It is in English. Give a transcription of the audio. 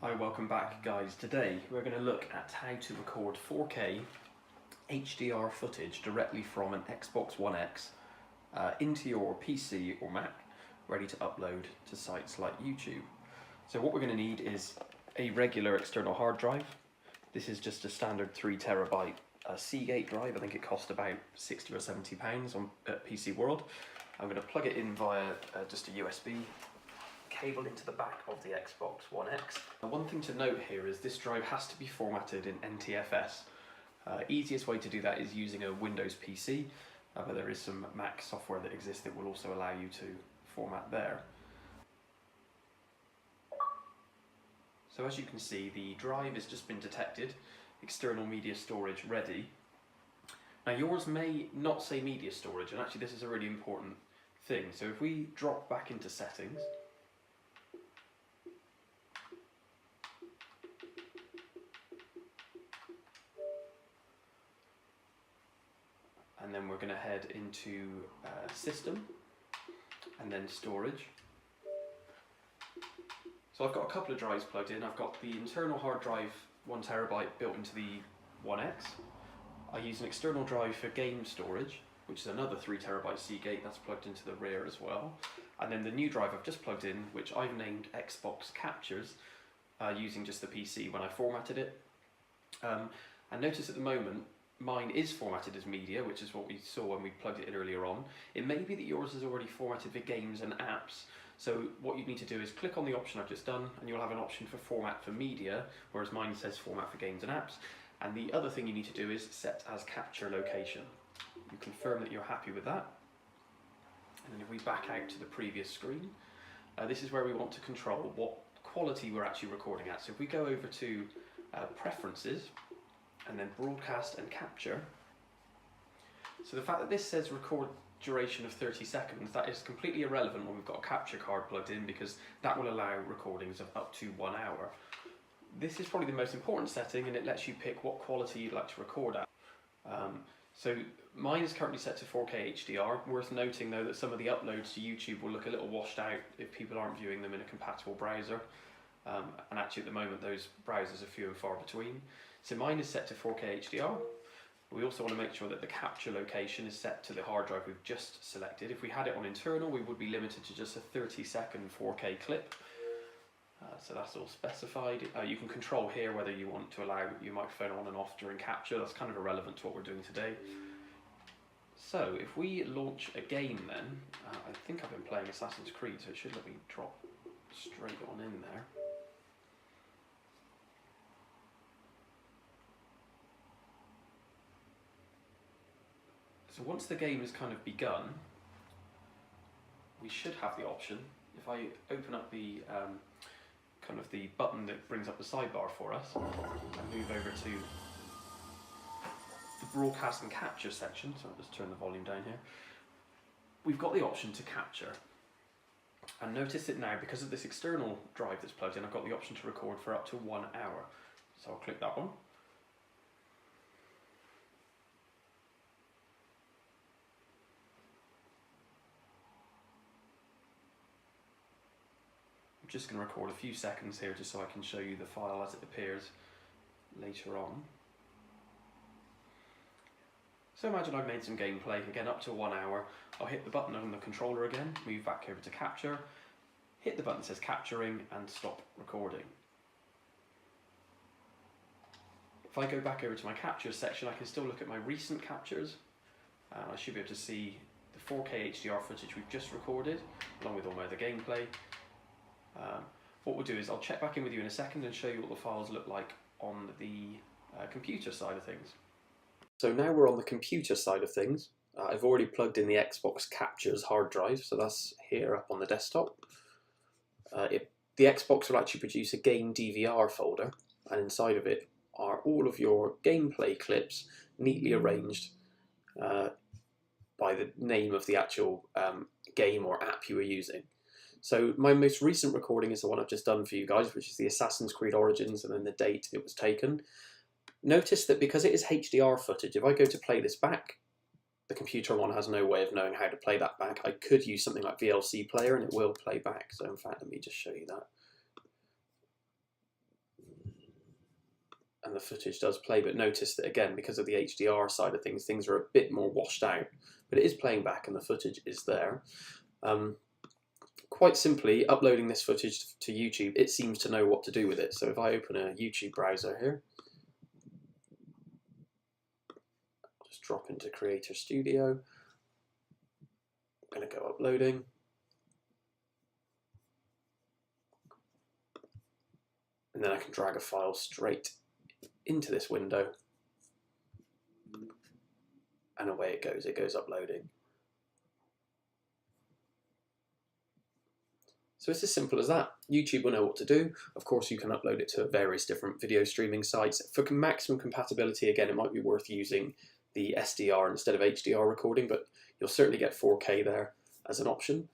Hi, welcome back guys. Today we're going to look at how to record 4K HDR footage directly from an Xbox One X into your PC or Mac, ready to upload to sites like YouTube. So what we're going to need is a regular external hard drive. This is just a standard 3TB Seagate drive. I think it cost about £60 or £70 at PC World. I'm going to plug it in via just a USB cable into the back of the Xbox One X. Now, one thing to note here is this drive has to be formatted in NTFS. Easiest way to do that is using a Windows PC, but there is some Mac software that exists that will also allow you to format there. So as you can see, the drive has just been detected, external media storage ready. Now yours may not say media storage, and actually this is a really important thing. So if we drop back into settings, and then we're going to head into system and then storage. So I've got a couple of drives plugged in. I've got the internal hard drive, 1TB, built into the One X. I use an external drive for game storage, which is another 3TB Seagate, that's plugged into the rear as well. And then the new drive I've just plugged in, which I've named Xbox Captures, using just the PC when I formatted it. And notice at the moment, mine is formatted as media, which is what we saw when we plugged it in earlier on. It may be that yours is already formatted for games and apps. So what you need to do is click on the option I've just done, and you'll have an option for format for media, whereas mine says format for games and apps. And the other thing you need to do is set as capture location. You confirm that you're happy with that. And then if we back out to the previous screen, this is where we want to control what quality we're actually recording at. So if we go over to preferences, and then broadcast and capture. So the fact that this says record duration of 30 seconds, that is completely irrelevant when we've got a capture card plugged in, because that will allow recordings of up to 1 hour. This is probably the most important setting, and it lets you pick what quality you'd like to record at. So mine is currently set to 4K HDR. Worth noting though that some of the uploads to YouTube will look a little washed out if people aren't viewing them in a compatible browser. And actually at the moment those browsers are few and far between. So mine is set to 4K HDR. We also want to make sure that the capture location is set to the hard drive we've just selected. If we had it on internal, we would be limited to just a 30-second 4K clip. So that's all specified. You can control here whether you want to allow your microphone on and off during capture. That's kind of irrelevant to what we're doing today. So if we launch a game then, I think I've been playing Assassin's Creed, so it should let me drop straight on in there. So once the game has kind of begun, we should have the option, if I open up the kind of the button that brings up the sidebar for us, and move over to the broadcast and capture section, so I'll just turn the volume down here, we've got the option to capture. And notice that now, because of this external drive that's plugged in, I've got the option to record for up to 1 hour. So I'll click that one. I'm just going to record a few seconds here just so I can show you the file as it appears later on. So imagine I've made some gameplay, again up to 1 hour. I'll hit the button on the controller again, move back over to capture, hit the button that says capturing, and stop recording. If I go back over to my captures section, I can still look at my recent captures. I should be able to see the 4K HDR footage we've just recorded, along with all my other gameplay. What we'll do is I'll check back in with you in a second and show you what the files look like on the computer side of things. So now we're on the computer side of things. I've already plugged in the Xbox Captures hard drive, so that's here up on the desktop. The Xbox will actually produce a game DVR folder, and inside of it are all of your gameplay clips neatly arranged by the name of the actual game or app you were using. So my most recent recording is the one I've just done for you guys, which is the Assassin's Creed Origins and then the date it was taken. Notice that because it is HDR footage, if I go to play this back, the computer one has no way of knowing how to play that back. I could use something like VLC Player and it will play back. So in fact, let me just show you that. the footage does play, but notice that again, because of the HDR side of things, things are a bit more washed out, but it is playing back and the footage is there. Quite simply, uploading this footage to YouTube, it seems to know what to do with it. So if I open a YouTube browser here, just drop into Creator Studio, I'm going to go uploading. And then I can drag a file straight into this window. And away it goes uploading. So it's as simple as that. YouTube will know what to do. Of course, you can upload it to various different video streaming sites. For maximum compatibility, again, it might be worth using the SDR instead of HDR recording, but you'll certainly get 4K there as an option.